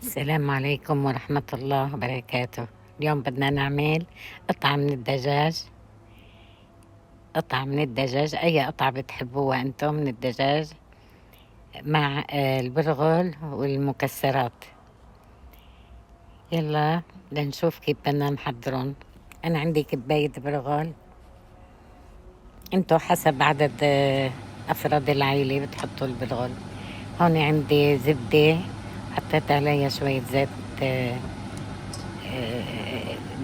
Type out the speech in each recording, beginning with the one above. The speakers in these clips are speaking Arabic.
السلام عليكم ورحمة الله وبركاته. اليوم بدنا نعمل قطعة من الدجاج. أي قطعة بتحبوها أنتم من الدجاج مع البرغل والمكسرات. يلا لنشوف كيف بدنا نحضرهم. أنا عندي كباية برغل، أنتو حسب عدد أفراد العيلة بتحطوا البرغل. هون عندي زبدة، حطيت عليها شوية زيت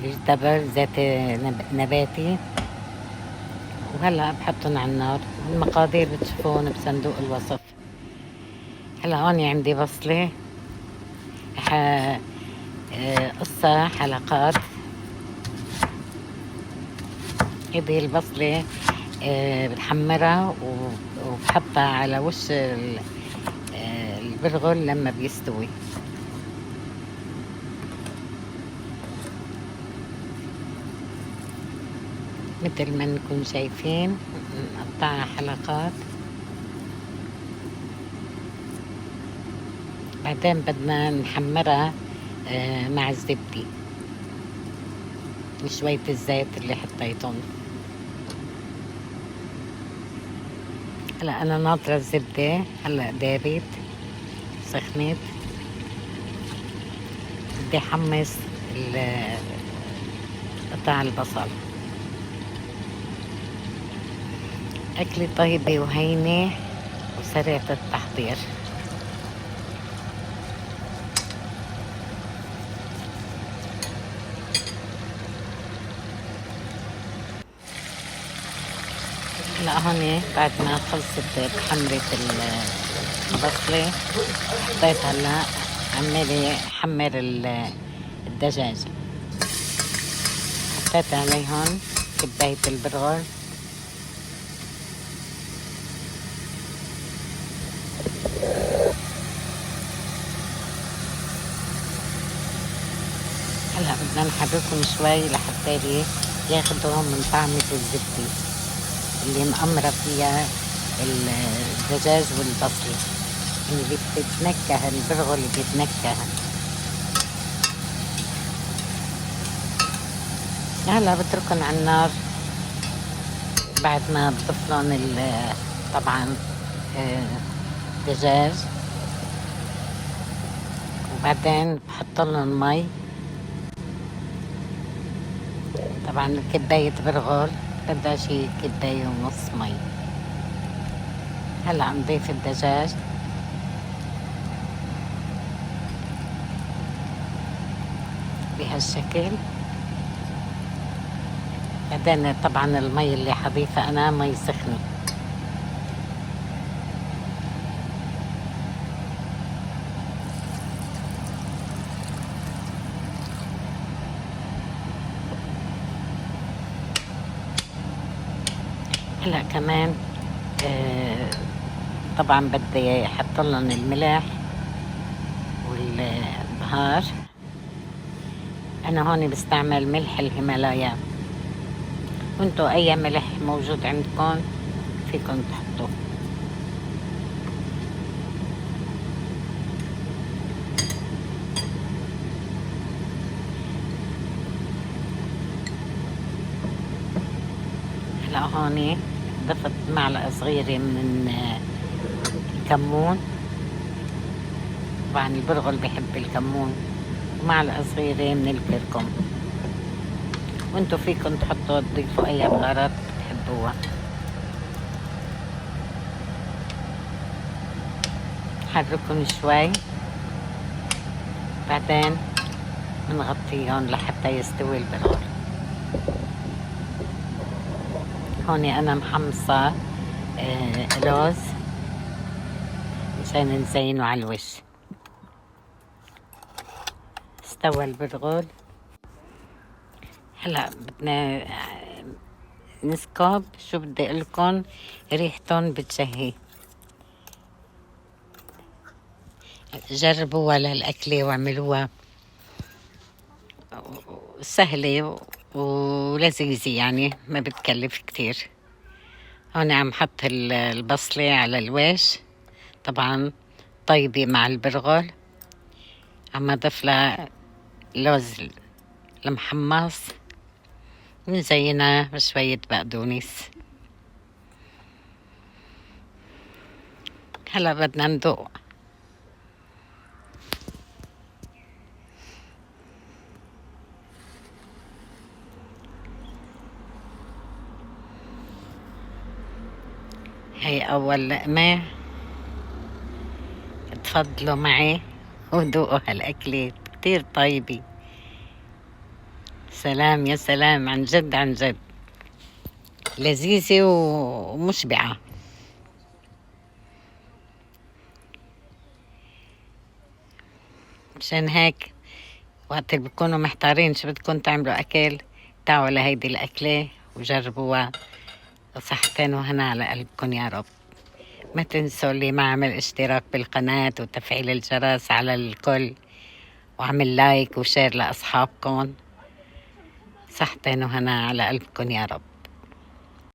فيجيتابل، زيت نباتي، وهلا بحطهم على النار. المقادير بتشوفون بصندوق الوصف. هلا هون عندي بصلة ح... قصة حلقات. هذه البصلة بتحمرها وبحطها على وش البرغل لما بيستوي. مثل ما نكون شايفين نقطعها حلقات. بعدين بدنا نحمرها مع الزبدة وشوية الزيت اللي حطيتهم. هلا أنا ناطرة الزبدة، هلا دابت سخنت. بدي أحمص قطع البصل. أكلة طيبة وهينة وسريعة التحضير. هلا هون بعد ما خلصت تحمرت البصلة، حطيت هلا عمالي حمر الدجاج. حطيت عليهم كباية البرغل، هلا بدنا نحركهم شوي لحتى ياخدوا من طعمة الزبدة اللي مأمرة فيها الدجاج والبصل، اللي بتتنكه البرغل اللي بيتنكه. هلا بتركن على النار بعد ما بضيف لهم طبعا دجاج، وبعدين بحط لهم مي. طبعا كباية برغل بدها شي كباية ونص مي. هلا نضيف الدجاج، بهالشكل. بعدين طبعا المي اللي حضيفها أنا مي سخنة. هلا كمان طبعا بدي أحط لهم الملح والبهار. أنا هون بستعمل ملح الهيمالايا، وانتو أي ملح موجود عندكم فيكم تحطوه. هلا هون ضفت معلقة صغيرة من الكمون. طبعا البرغل بحب الكمون، ومعلقة صغيرة من الكركم. وانتو فيكم تحطوا تضيفوا اي بهارات بتحبوها. حركهم شوي، بعدين بنغطيهم لحتى يستوي البرغل. هون انا محمصة لوز مشان نزينه على الوش. استوى البرغل. هلا بدنا نسكب. شو بدي اقلكن، ريحتن بتشهي. جربوها للأكلة واعملوها، سهلة ولذيذة يعني، ما بتكلف كتير. هون عم حط البصلة على الوش، طبعا طيبة مع البرغل. عم أضيف لها لوز المحمص، نزينها بشوية بقدونس. هلا بدنا ندوق. هي أول لقمة، تفضلوا معي وذوقوا هالأكلات كتير طيبة. سلام يا سلام، عن جد عن جد لذيذة ومشبعة. مشان هيك وقت اللي بتكونوا محتارين شو بدكم تعملوا أكل، تعوا لهيدي الأكلة وجربوها. صحتين وهنا على قلبكم يا رب. ما تنسوا اللي ما عمل اشتراك بالقناة وتفعيل الجرس على الكل، وعمل لايك وشير لأصحابكم. صحتين وهنا على قلبكم يا رب.